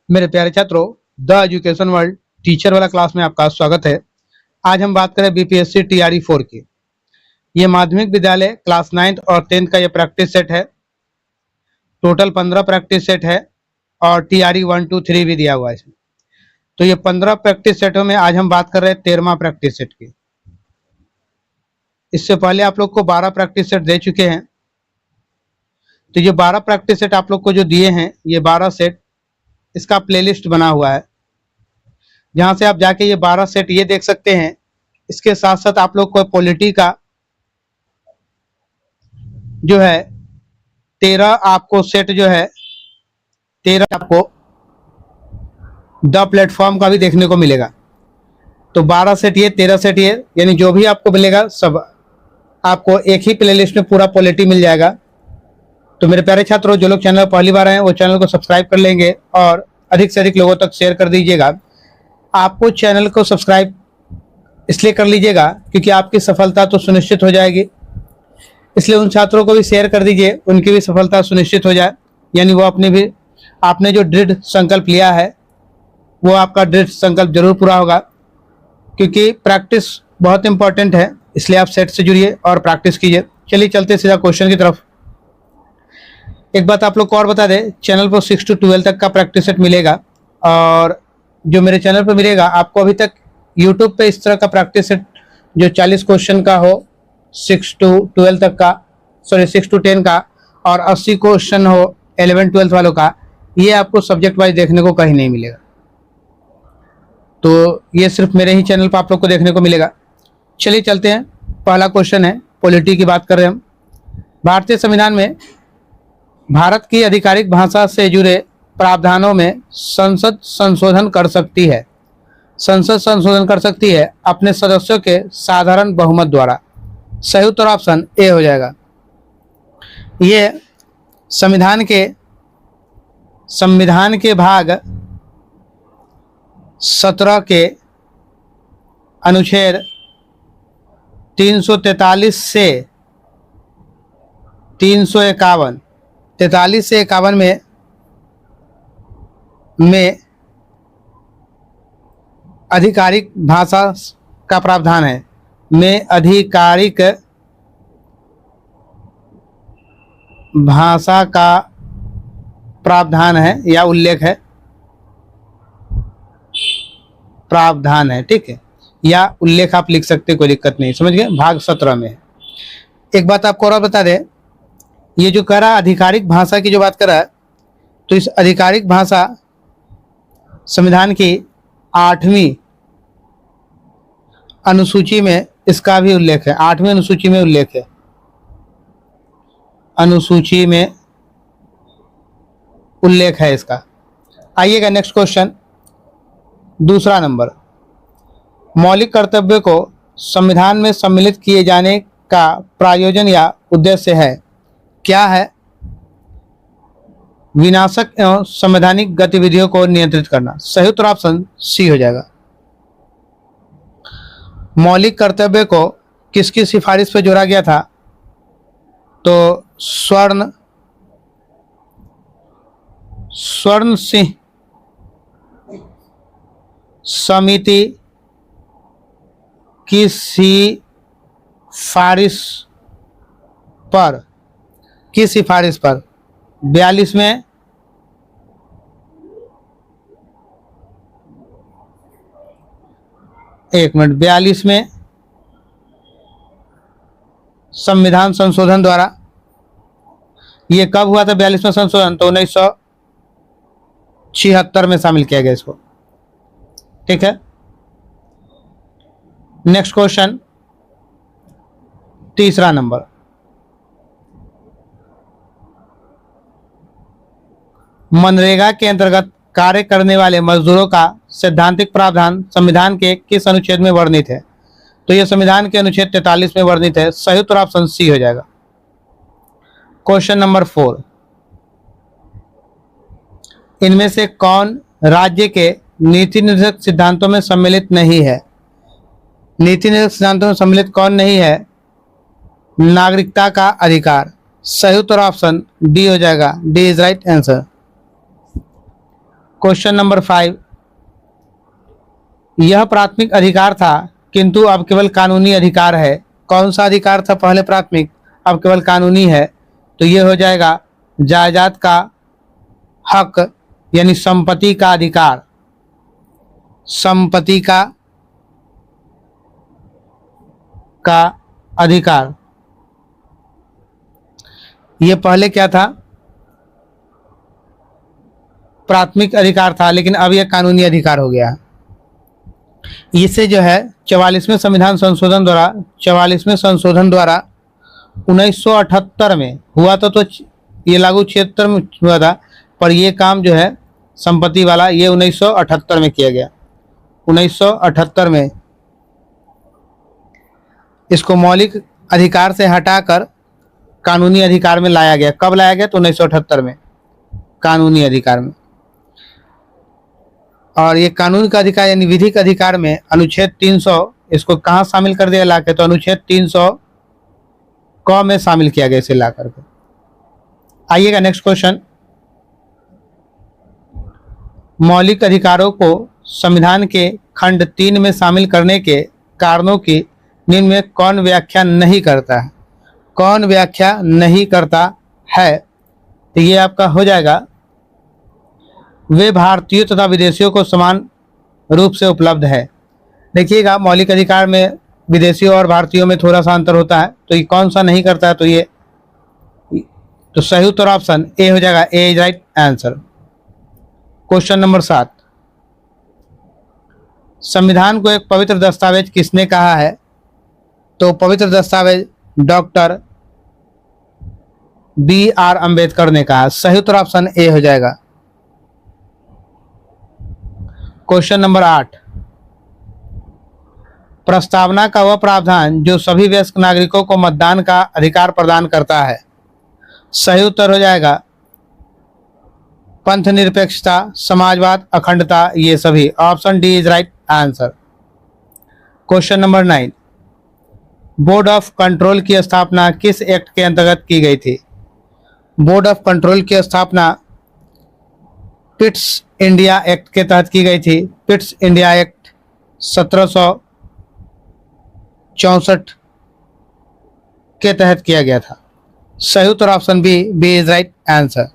मेरे प्यारे छात्रों, द एजुकेशन वर्ल्ड टीचर वाला क्लास में आपका स्वागत है। आज हम बात करें बीपीएससी टीआरई 4 की। ये माध्यमिक विद्यालय क्लास 9th और 10th का ये प्रैक्टिस सेट है। टोटल 15 प्रैक्टिस सेट है और टीआरई 1, 2, 3 भी दिया हुआ है इसमें। तो ये 15 प्रैक्टिस सेटों में आज हम बात कर रहे हैं 13वां प्रैक्टिस सेट की। इससे पहले आप लोग को 12 प्रैक्टिस सेट दे चुके हैं। तो ये 12 प्रैक्टिस सेट आप लोग को जो दिए हैं, ये 12 सेट इसका प्लेलिस्ट बना हुआ है, जहां से आप जाके ये 12 सेट ये देख सकते हैं। इसके साथ साथ आप लोग को पॉलिटी का जो है 13 आपको सेट जो है 13 आपको द प्लेटफॉर्म का भी देखने को मिलेगा। तो 12 सेट ये, 13 सेट ये, यानी जो भी आपको मिलेगा सब आपको एक ही प्लेलिस्ट में पूरा पॉलिटी मिल जाएगा। तो मेरे प्यारे छात्रों, जो लोग चैनल पहली बार आए हैं वो चैनल को सब्सक्राइब कर लेंगे और अधिक से अधिक लोगों तक शेयर कर दीजिएगा। आपको चैनल को सब्सक्राइब इसलिए कर लीजिएगा क्योंकि आपकी सफलता तो सुनिश्चित हो जाएगी, इसलिए उन छात्रों को भी शेयर कर दीजिए, उनकी भी सफलता सुनिश्चित हो जाए। यानी वो आपने जो दृढ़ संकल्प लिया है वो आपका दृढ़ संकल्प जरूर पूरा होगा, क्योंकि प्रैक्टिस बहुत इंपॉर्टेंट है। इसलिए आप सेट से जुड़िए और प्रैक्टिस कीजिए। चलिए चलते सीधा क्वेश्चन की तरफ। एक बात आप लोग को और बता दें, चैनल पर 6 to 12 तक का प्रैक्टिस सेट मिलेगा और जो मेरे चैनल पर मिलेगा आपको अभी तक यूट्यूब पे इस तरह का प्रैक्टिस सेट जो 40 क्वेश्चन का हो 6 to 12 तक का, 6 to 10 का, और 80 क्वेश्चन हो 11 12 वालों का, ये आपको सब्जेक्ट वाइज देखने को कहीं नहीं मिलेगा। तो ये सिर्फ मेरे ही चैनल पर आप लोग को देखने को मिलेगा। चलिए चलते हैं। पहला क्वेश्चन है, पॉलिटी की बात कर रहे हैं हम। भारतीय संविधान में भारत की आधिकारिक भाषा से जुड़े प्रावधानों में संसद संशोधन कर सकती है। संसद संशोधन कर सकती है अपने सदस्यों के साधारण बहुमत द्वारा। सही उत्तर ऑप्शन ए हो जाएगा। ये संविधान के भाग 17 के अनुच्छेद 343 से 351, 43 से 51 में आधिकारिक भाषा का प्रावधान है। में आधिकारिक भाषा का प्रावधान है या उल्लेख है, प्रावधान है, ठीक है, या उल्लेख आप लिख सकते, कोई दिक्कत नहीं, समझ गए। भाग 17 में है। एक बात आपको और बता दें, ये जो कह रहा है आधिकारिक भाषा की जो बात कर रहा है, तो इस आधिकारिक भाषा संविधान की 8वीं अनुसूची में इसका भी उल्लेख है। 8वीं अनुसूची में उल्लेख है, अनुसूची में उल्लेख है इसका। आइएगा नेक्स्ट क्वेश्चन, दूसरा नंबर। मौलिक कर्तव्य को संविधान में सम्मिलित किए जाने का प्रायोजन या उद्देश्य है, क्या है? विनाशक एवं संवैधानिक गतिविधियों को नियंत्रित करना। सही उत्तर ऑप्शन सी हो जाएगा। मौलिक कर्तव्य को किसकी सिफारिश पे जोड़ा गया था? तो स्वर्ण सिंह समिति की सिफारिश पर, 42 में एक मिनट 42 में संविधान संशोधन द्वारा। ये कब हुआ था 42 में संशोधन? तो 1976 में शामिल किया गया इसको, ठीक है। नेक्स्ट क्वेश्चन, तीसरा नंबर। मनरेगा के अंतर्गत कार्य करने वाले मजदूरों का सैद्धांतिक प्रावधान संविधान के किस अनुच्छेद में वर्णित है? तो यह संविधान के अनुच्छेद 43 में वर्णित है। सही उत्तर ऑप्शन सी हो जाएगा। Question number 4। इनमें से कौन राज्य के नीति निर्देशक सिद्धांतों में सम्मिलित नहीं है? नीति निर्देशक सिद्धांतों में सम्मिलित कौन नहीं है? नागरिकता का अधिकार। सही उत्तर ऑप्शन डी हो जाएगा। D is right answer. Question number 5, यह प्राथमिक अधिकार था किंतु अब केवल कानूनी अधिकार है। कौन सा अधिकार था पहले प्राथमिक, अब केवल कानूनी है? तो ये हो जाएगा जायदाद का हक यानी संपत्ति का अधिकार। संपत्ति का अधिकार, ये पहले क्या था? प्राथमिक अधिकार था, लेकिन अब यह कानूनी अधिकार हो गया। इसे जो है 44वें संविधान संशोधन द्वारा 1978 में हुआ था। तो ये लागू 76 में हुआ था, पर ये काम जो है संपत्ति वाला ये 1978 में किया गया। 1978 में इसको मौलिक अधिकार से हटाकर कानूनी अधिकार में लाया गया। कब लाया गया? तो 1978 में कानूनी अधिकार में। और ये कानून का अधिकार यानी विधिक अधिकार में अनुच्छेद 300 इसको कहाँ शामिल कर दिया लाके? तो अनुच्छेद 300 क में शामिल किया गया इसे ला करके। आइएगा नेक्स्ट क्वेश्चन, मौलिक अधिकारों को संविधान के खंड 3 में शामिल करने के कारणों की निम्न में कौन व्याख्या नहीं करता है? कौन व्याख्या नहीं करता है? तो ये आपका हो जाएगा, वे भारतीयों तथा विदेशियों को समान रूप से उपलब्ध है। देखिएगा मौलिक अधिकार में विदेशियों और भारतीयों में थोड़ा सा अंतर होता है, तो ये कौन सा नहीं करता है? तो ये तो सही उत्तर ऑप्शन ए हो जाएगा। A is right answer. Question number 7, संविधान को एक पवित्र दस्तावेज किसने कहा है? तो पवित्र दस्तावेज डॉक्टर BR अम्बेडकर ने कहा। सही उत्तर ऑप्शन ए हो जाएगा। क्वेश्चन नंबर 8, प्रस्तावना का वह प्रावधान जो सभी वयस्क नागरिकों को मतदान का अधिकार प्रदान करता है। सही उत्तर हो जाएगा पंथ निरपेक्षता, समाजवाद, अखंडता, ये सभी। Option D is right answer. Question number 9, board of control की स्थापना किस एक्ट के अंतर्गत की गई थी? बोर्ड ऑफ कंट्रोल की स्थापना पिट्स इंडिया एक्ट के तहत की गई थी। पिट्स इंडिया एक्ट 1764 के तहत किया गया था। सही उत्तर option b is right answer.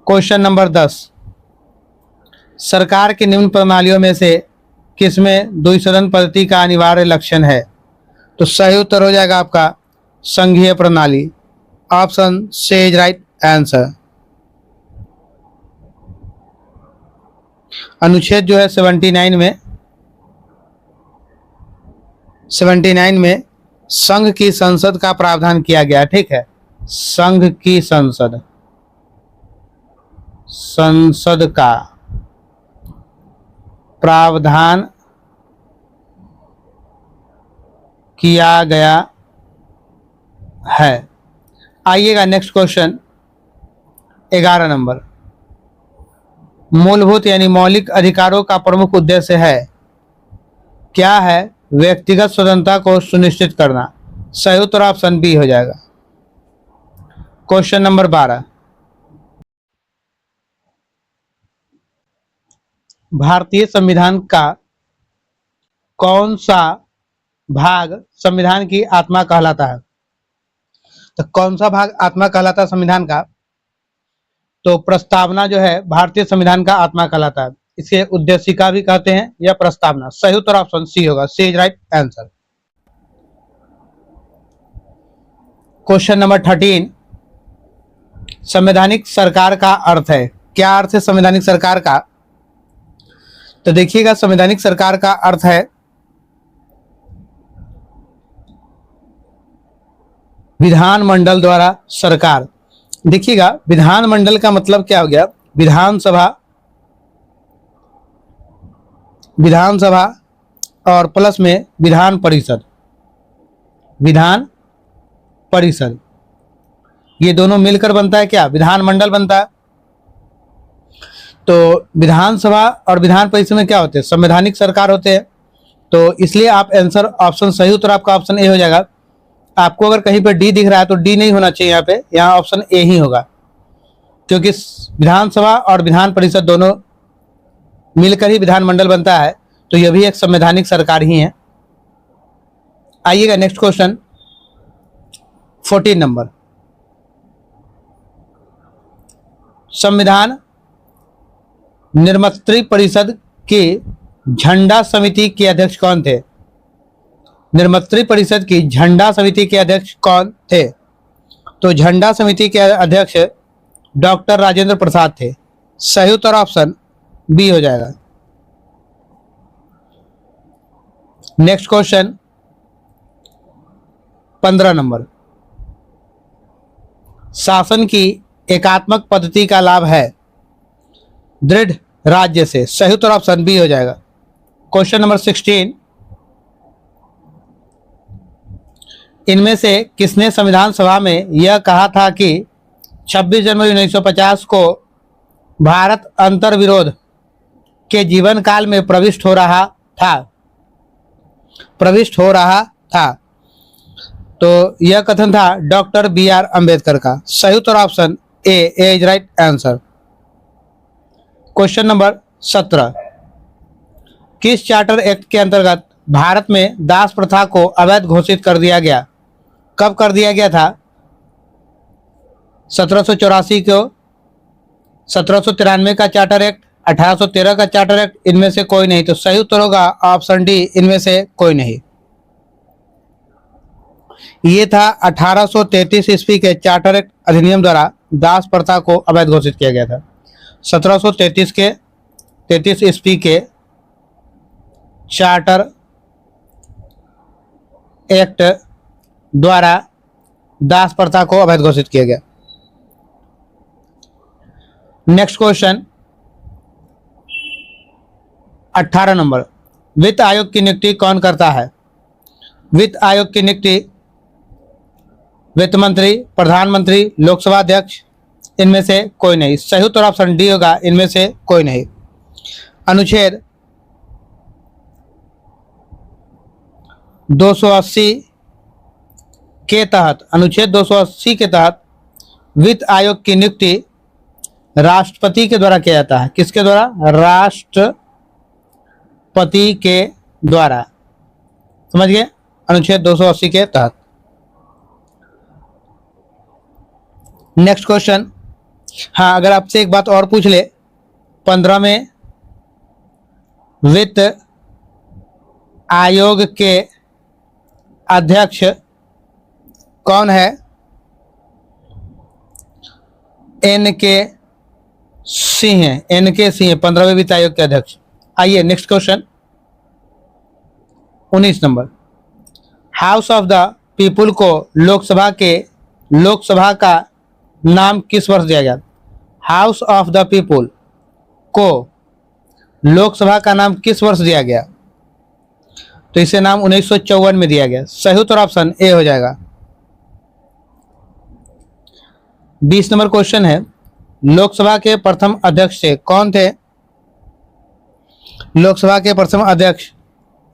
Question number 10, सरकार की निम्न प्रणालियों में से किसमें द्विसदन पद्धति का अनिवार्य लक्षण है? तो सही उत्तर हो जाएगा आपका संघीय प्रणाली। Option C is right answer. अनुच्छेद जो है 79 में संघ की संसद का प्रावधान किया गया। ठीक है, संघ की संसद का प्रावधान किया गया है। आइएगा नेक्स्ट क्वेश्चन 11 नंबर, मूलभूत यानी मौलिक अधिकारों का प्रमुख उद्देश्य है। क्या है? व्यक्तिगत स्वतंत्रता को सुनिश्चित करना। सही उत्तर ऑप्शन बी हो जाएगा। क्वेश्चन नंबर 12, भारतीय संविधान का कौन सा भाग संविधान की आत्मा कहलाता है? तो कौन सा भाग आत्मा कहलाता है संविधान का? तो प्रस्तावना जो है भारतीय संविधान का आत्मा कहलाता है। इसे उद्देशिका भी कहते हैं या प्रस्तावना। सही उत्तर ऑप्शन सी होगा। C is right answer. Question number 13, संवैधानिक सरकार का अर्थ है। क्या अर्थ है संवैधानिक सरकार का? तो देखिएगा संवैधानिक सरकार का अर्थ है विधानमंडल द्वारा सरकार। देखिएगा विधानमंडल का मतलब क्या हो गया? विधानसभा और प्लस में विधान परिषद, ये दोनों मिलकर बनता है क्या? विधानमंडल बनता है। तो विधानसभा और विधान परिषद में क्या होते हैं? संवैधानिक सरकार होते हैं। तो इसलिए आप आंसर ऑप्शन सही उत्तर आपका ऑप्शन ए हो जाएगा। आपको अगर कहीं पर डी दिख रहा है तो डी नहीं होना चाहिए, यहाँ पे यहाँ ऑप्शन ए ही होगा। क्योंकि विधानसभा और विधान परिषद दोनों मिलकर ही विधानमंडल बनता है, तो यह भी एक संवैधानिक सरकार ही है। आइएगा नेक्स्ट क्वेश्चन 14 नंबर। संविधान निर्मत्री परिषद की झंडा समिति के अध्यक्ष कौन थे? निर्मत्री परिषद की झंडा समिति के अध्यक्ष कौन थे? तो झंडा समिति के अध्यक्ष डॉक्टर राजेंद्र प्रसाद थे। सही उत्तर ऑप्शन बी हो जाएगा। Next question 15 number. शासन की एकात्मक पद्धति का लाभ है दृढ़ राज्य से। सही उत्तर ऑप्शन बी हो जाएगा। Question number 16। इनमें से किसने संविधान सभा में यह कहा था कि 26 जनवरी 1950 को भारत अंतर्विरोध के जीवन काल में प्रविष्ट हो रहा था? तो यह कथन था डॉक्टर BR अंबेडकर का। सही उत्तर option a is right answer. Question number 17। किस चार्टर एक्ट के अंतर्गत भारत में दास प्रथा को अवैध घोषित कर दिया गया? कब कर दिया गया था? 1784 को, 1793 का चार्टर एक्ट, 1813 का चार्टर एक्ट, इनमें से कोई नहीं। तो सही उत्तर होगा ऑप्शन डी, इनमें से कोई नहीं। ये था 1833 ईस्वी के चार्टर एक्ट अधिनियम द्वारा दास प्रथा को अवैध घोषित किया गया था। 1733 ईस्वी के चार्टर एक्ट द्वारा दास प्रथा को अवैध घोषित किया गया। Next question 18 number. वित्त आयोग की नियुक्ति कौन करता है? वित्त आयोग की नियुक्ति वित्त मंत्री, प्रधानमंत्री, लोकसभा अध्यक्ष, इनमें से कोई नहीं। सही उत्तर ऑप्शन डी होगा, इनमें से कोई नहीं। अनुच्छेद 280 के तहत, अनुच्छेद 280 के तहत वित्त आयोग की नियुक्ति राष्ट्रपति के द्वारा किया जाता है। किसके द्वारा? राष्ट्रपति के द्वारा। समझ गए? अनुच्छेद 280 के तहत। Next question. हाँ, अगर आपसे एक बात और पूछ ले, 15 में वित्त आयोग के अध्यक्ष कौन है? NK सिंह है। NK सिंह 15वें वित्त आयोग के अध्यक्ष। आइए next question 19 number. House of the people को लोकसभा का नाम किस वर्ष दिया गया? हाउस ऑफ द पीपुल को लोकसभा का नाम किस वर्ष दिया गया? तो इसे नाम 1954 में दिया गया। सही उत्तर ऑप्शन ए हो जाएगा। 20 नंबर क्वेश्चन है, लोकसभा के प्रथम अध्यक्ष से कौन थे? लोकसभा के प्रथम अध्यक्ष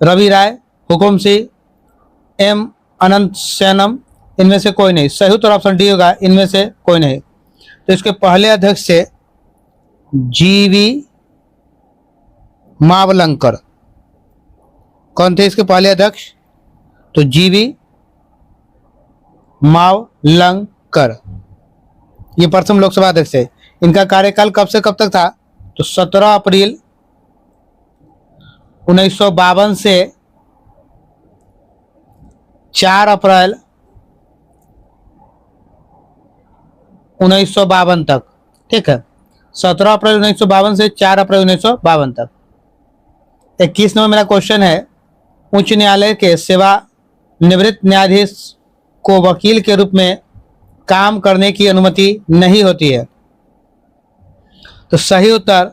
रवि राय, हुकुम सिंह, M अनंत सेनम, इनमें से कोई नहीं। सही उत्तर ऑप्शन डी होगा, इनमें से कोई नहीं। तो इसके पहले अध्यक्ष से GV मावलंकर। कौन थे इसके पहले अध्यक्ष? तो GV मावलंकर, ये प्रथम लोकसभा अध्यक्ष है। इनका कार्यकाल कब से कब तक था? तो 17 अप्रैल 1952 से 4 अप्रैल 1952 तक। ठीक है, 17 अप्रैल 1952 से 4 अप्रैल 1952 तक। 21 नंबर मेरा क्वेश्चन है, उच्च न्यायालय के सेवानिवृत्त न्यायाधीश को वकील के रूप में काम करने की अनुमति नहीं होती है। तो सही उत्तर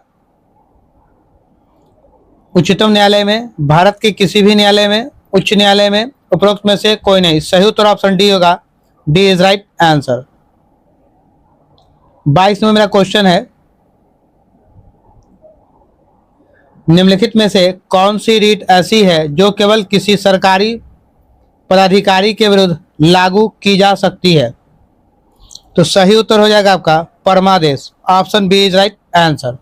उच्चतम न्यायालय में, भारत के किसी भी न्यायालय में, उच्च न्यायालय में, उपरोक्त में से कोई नहीं। सही उत्तर ऑप्शन डी होगा, डी इज राइट आंसर। 22 में मेरा क्वेश्चन है, निम्नलिखित में से कौन सी रीट ऐसी है जो केवल किसी सरकारी पदाधिकारी के विरुद्ध लागू की जा सकती है? तो सही उत्तर हो जाएगा आपका परमादेश। Option b is right answer.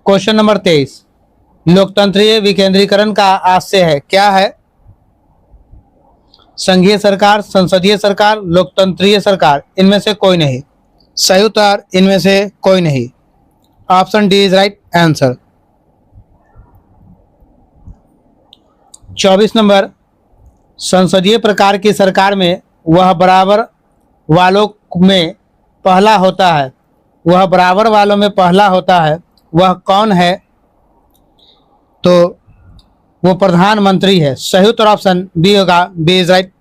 Question number 23, लोकतंत्रीय विकेंद्रीकरण का आशय है, क्या है? संघीय सरकार, संसदीय सरकार, लोकतंत्रीय सरकार, इनमें से कोई नहीं। सही उत्तर इनमें से कोई नहीं। Option D is right answer. 24 number, संसदीय प्रकार की सरकार में वह बराबर वालों में पहला होता है, वह बराबर वालों में पहला होता है, वह कौन है? तो वो प्रधानमंत्री है। सही उत्तर ऑप्शन बी होगा, बी इज राइट।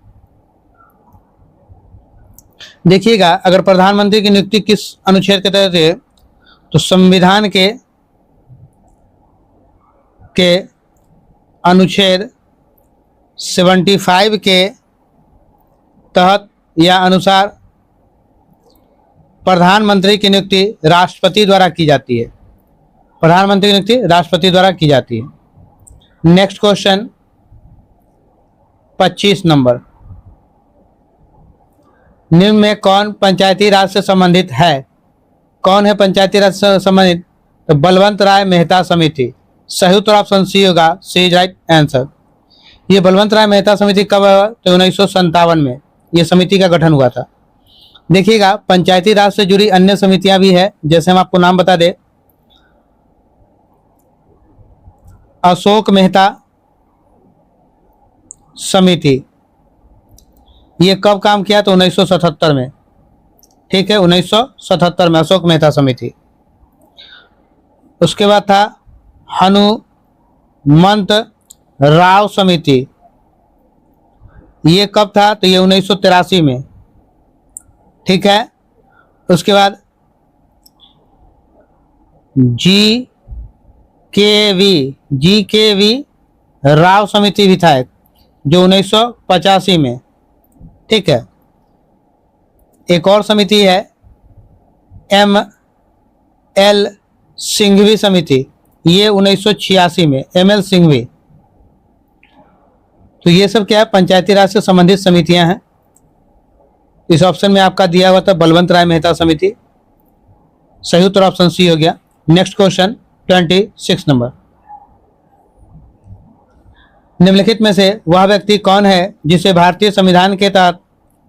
देखिएगा, अगर प्रधानमंत्री की नियुक्ति किस अनुच्छेद के तहत है, तो संविधान के अनुच्छेद 75 के तहत या अनुसार प्रधानमंत्री की नियुक्ति राष्ट्रपति द्वारा की जाती है। प्रधानमंत्री की नियुक्ति राष्ट्रपति द्वारा की जाती है। नेक्स्ट क्वेश्चन 25 नंबर, निम्न में कौन पंचायती राज से संबंधित है? कौन है पंचायती राज से संबंधित? तो बलवंत राय मेहता समिति। सही उत्तर ऑप्शन सी होगा, सी इज राइट आंसर। ये बलवंत राय मेहता समिति कब हुआ? तो 1957 में ये समिति का गठन हुआ था। देखिएगा, पंचायती राज से जुड़ी अन्य समितियां भी है, जैसे हम आपको नाम बता दें, अशोक मेहता समिति। ये कब काम किया? तो 1977 में। ठीक है, 1977 में अशोक मेहता समिति। उसके बाद था हनुमंत राव समिति। ये कब था? तो ये 1983 में। ठीक है, उसके बाद जी के वी राव समिति भी था एक, जो 1985 में। ठीक है, एक और समिति है एम एल सिंघवी समिति, ये 1986 में, एम एल सिंघवी। तो ये सब क्या है? पंचायती राज से संबंधित समितियां हैं। इस ऑप्शन में आपका दिया हुआ था बलवंत राय मेहता समिति। सही उत्तर ऑप्शन सी हो गया। नेक्स्ट क्वेश्चन 26 नंबर, निम्नलिखित में से वह व्यक्ति कौन है जिसे भारतीय संविधान के तहत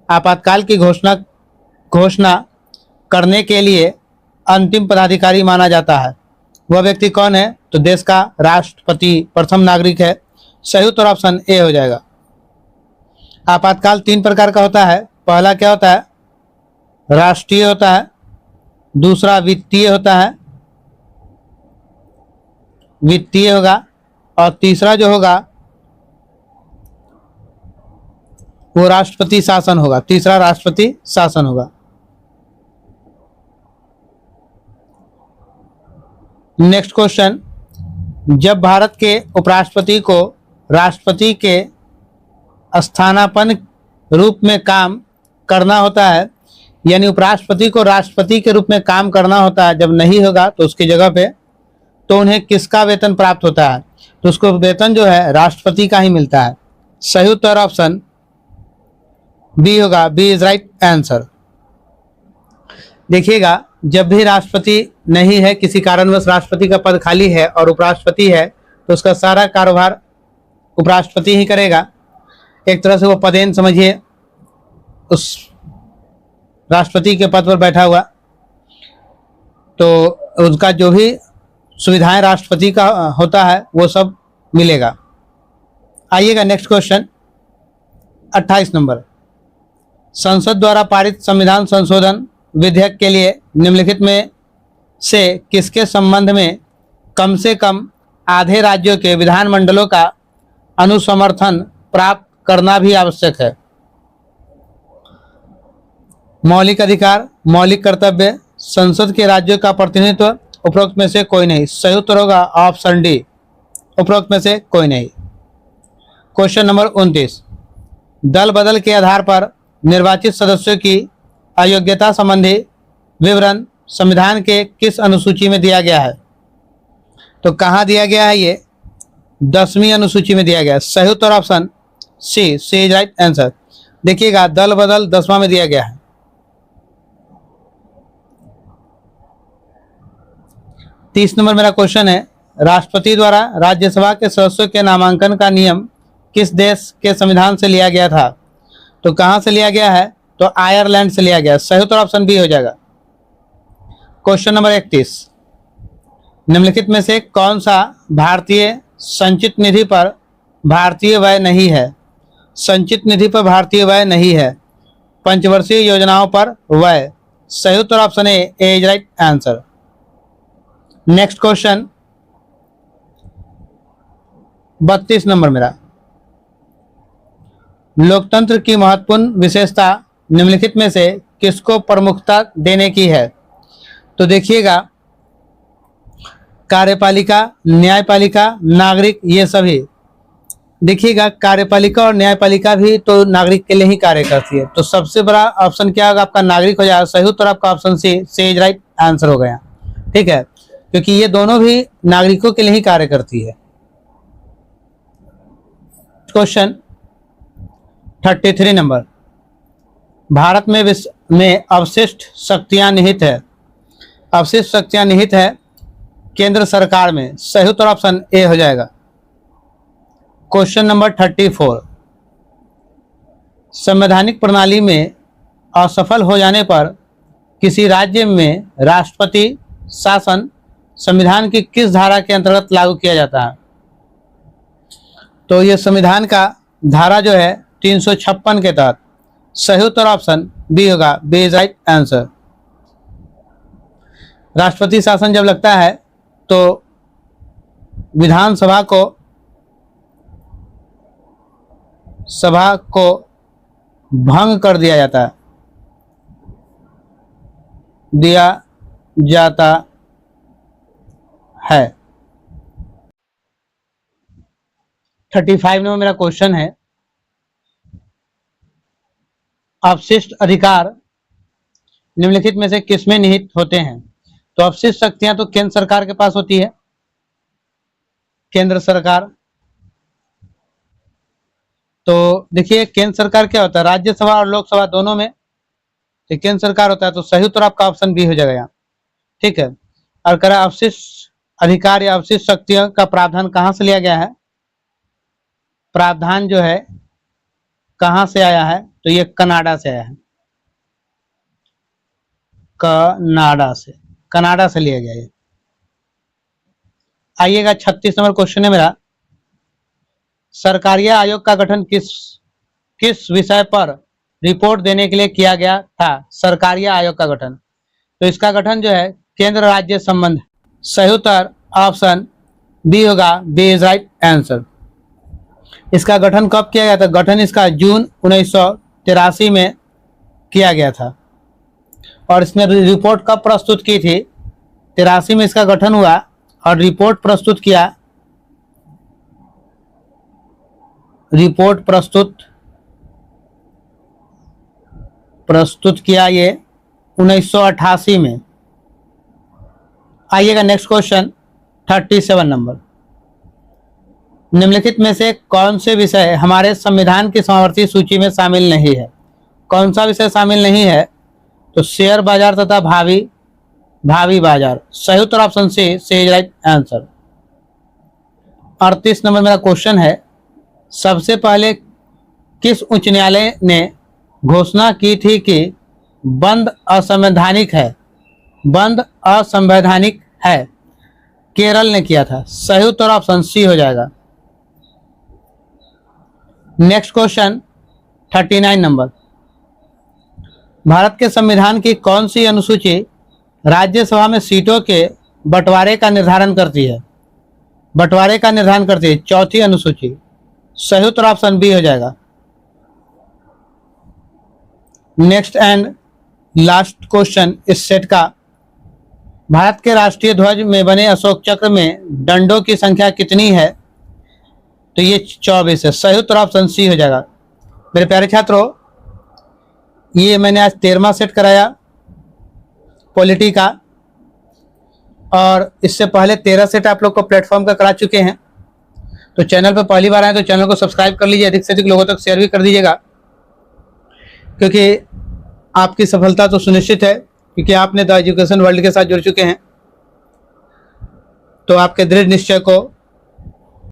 आपातकाल की घोषणा करने के लिए अंतिम पदाधिकारी माना जाता है? वह व्यक्ति कौन है? तो देश का राष्ट्रपति प्रथम नागरिक है। सही उत्तर ऑप्शन ए हो जाएगा। आपातकाल 3 प्रकार का होता है। पहला क्या होता है? राष्ट्रीय होता है, दूसरा वित्तीय होता है, वित्तीय होगा, और तीसरा जो होगा वो राष्ट्रपति शासन होगा। तीसरा राष्ट्रपति शासन होगा। नेक्स्ट क्वेश्चन, जब भारत के उपराष्ट्रपति को राष्ट्रपति के स्थानापन्न रूप में काम करना होता है, यानी उपराष्ट्रपति को राष्ट्रपति के रूप में काम करना होता है, जब नहीं होगा तो उसकी जगह पे, तो उन्हें किसका वेतन प्राप्त होता है? तो उसको वेतन जो है राष्ट्रपति का ही मिलता है। सही उत्तर ऑप्शन बी होगा, बी इज राइट आंसर। देखिएगा, जब भी राष्ट्रपति नहीं है, किसी कारणवश राष्ट्रपति का पद खाली है और उपराष्ट्रपति है, तो उसका सारा कारोबार उपराष्ट्रपति ही करेगा। एक तरह से वो पदेन समझिए, उस राष्ट्रपति के पद पर बैठा हुआ, तो उसका जो भी सुविधाएं राष्ट्रपति का होता है वो सब मिलेगा। आइएगा नेक्स्ट क्वेश्चन 28 नंबर, संसद द्वारा पारित संविधान संशोधन विधेयक के लिए निम्नलिखित में से किसके संबंध में कम से कम आधे राज्यों के विधानमंडलों का अनुसमर्थन प्राप्त करना भी आवश्यक है? मौलिक अधिकार, मौलिक कर्तव्य, संसद के राज्यों का प्रतिनिधित्व, उपरोक्त में से कोई नहीं। सही उत्तर होगा ऑप्शन डी, उपरोक्त में से कोई नहीं। क्वेश्चन नंबर 29, दल बदल के आधार पर निर्वाचित सदस्यों की अयोग्यता संबंधी विवरण संविधान के किस अनुसूची में दिया गया है? तो कहाँ दिया गया है? ये 10वीं अनुसूची में दिया गया है। सही उत्तर option c, c is right answer. देखिएगा, दल बदल 10वां में दिया गया है। 30 नंबर मेरा क्वेश्चन है, राष्ट्रपति द्वारा राज्यसभा के सदस्यों के नामांकन का नियम किस देश के संविधान से लिया गया था? तो कहां से लिया गया है? तो आयरलैंड से लिया गया। सही उत्तर ऑप्शन बी हो जाएगा। क्वेश्चन नंबर 31, निम्नलिखित में से कौन सा भारतीय संचित निधि पर भारतीय व्यय नहीं है? संचित निधि पर भारतीय व्यय नहीं है। पंचवर्षीय योजनाओं पर व्यय। सही उत्तर option a is right answer. Next question 32 number मेरा, लोकतंत्र की महत्वपूर्ण विशेषता निम्नलिखित में से किसको प्रमुखता देने की है? तो देखिएगा, कार्यपालिका, न्यायपालिका, नागरिक, ये सभी। देखिएगा, कार्यपालिका और न्यायपालिका भी तो नागरिक के लिए ही कार्य करती है, तो सबसे बड़ा ऑप्शन क्या होगा आपका? नागरिक हो जाएगा। सही उत्तर आपका option C is right answer हो गया। ठीक है, क्योंकि ये दोनों भी नागरिकों के लिए ही कार्य करती है। क्वेश्चन 33 नंबर, भारत में अवशिष्ट शक्तियां निहित है। अवशिष्ट शक्तियां निहित है केंद्र सरकार में। सही उत्तर ऑप्शन ए हो जाएगा। क्वेश्चन नंबर 34, संवैधानिक प्रणाली में असफल हो जाने पर किसी राज्य में राष्ट्रपति शासन संविधान की किस धारा के अंतर्गत लागू किया जाता है? तो ये संविधान का धारा जो है 356 के तहत। सही उत्तर ऑप्शन बी होगा, बी इज राइट आंसर। राष्ट्रपति शासन जब लगता है तो विधानसभा को भंग कर दिया जाता है। 35 नंबर मेरा क्वेश्चन है, अवशिष्ट अधिकार निम्नलिखित में से किसमें निहित होते हैं? तो अवशिष्ट शक्तियां तो केंद्र सरकार के पास होती है। केंद्र सरकार, तो देखिए केंद्र सरकार क्या होता है? राज्यसभा और लोकसभा दोनों में तो केंद्र सरकार होता है, तो सही उत्तर आपका ऑप्शन बी हो जाएगा यहाँ। ठीक है, और कह रहा अवशिष्ट अधिकार या अवशिष्ट शक्तियों का प्रावधान कहां से लिया गया है? प्रावधान जो है कहां से आया है? तो ये कनाडा से आया है। कनाडा से लिया गया है। आइएगा 36 नंबर क्वेश्चन है मेरा, सरकारीय आयोग का गठन किस विषय पर रिपोर्ट देने के लिए किया गया था? सरकारीय आयोग का गठन, तो इसका गठन जो है केंद्र राज्य संबंध। सही उत्तर ऑप्शन बी होगा, बी इज राइट आंसर। इसका गठन कब किया गया था? गठन इसका जून 1983 में किया गया था। और इसमें रिपोर्ट कब प्रस्तुत की थी? 83 में इसका गठन हुआ और रिपोर्ट प्रस्तुत किया ये 1988 में। आइएगा नेक्स्ट क्वेश्चन 37 नंबर, निम्नलिखित में से कौन से विषय हमारे संविधान की सामर्थ्य सूची में शामिल नहीं है? कौन सा विषय शामिल नहीं है? तो शेयर बाजार तथा भावी बाजार। सही उत्तर option C is right answer. 38 number मेरा क्वेश्चन है, सबसे पहले किस उच्च न्यायालय ने घोषणा की थी कि बंद असंवैधानिक है? बंद असंवैधानिक है। केरल ने किया था। सही उत्तर ऑप्शन सी हो जाएगा। नेक्स्ट क्वेश्चन 39 नंबर, भारत के संविधान की कौन सी अनुसूची राज्यसभा में सीटों के बंटवारे का निर्धारण करती है? बंटवारे का निर्धारण करती है चौथी अनुसूची। सही उत्तर ऑप्शन बी हो जाएगा। नेक्स्ट एंड लास्ट क्वेश्चन इस सेट का, भारत के राष्ट्रीय ध्वज में बने अशोक चक्र में डंडों की संख्या कितनी है? तो ये 24 है। सही उत्तर ऑप्शन सी हो जाएगा। मेरे प्यारे छात्रों, ये मैंने आज 13वां सेट कराया पॉलिटी का, और इससे पहले 13 सेट आप लोग को प्लेटफॉर्म का करा चुके हैं। तो चैनल पर पहली बार आए तो चैनल को सब्सक्राइब कर लीजिए, अधिक से अधिक लोगों तक शेयर भी कर दीजिएगा, क्योंकि आपकी सफलता तो सुनिश्चित है, क्योंकि आपने द एजुकेशन वर्ल्ड के साथ जुड़ चुके हैं। तो आपके दृढ़ निश्चय को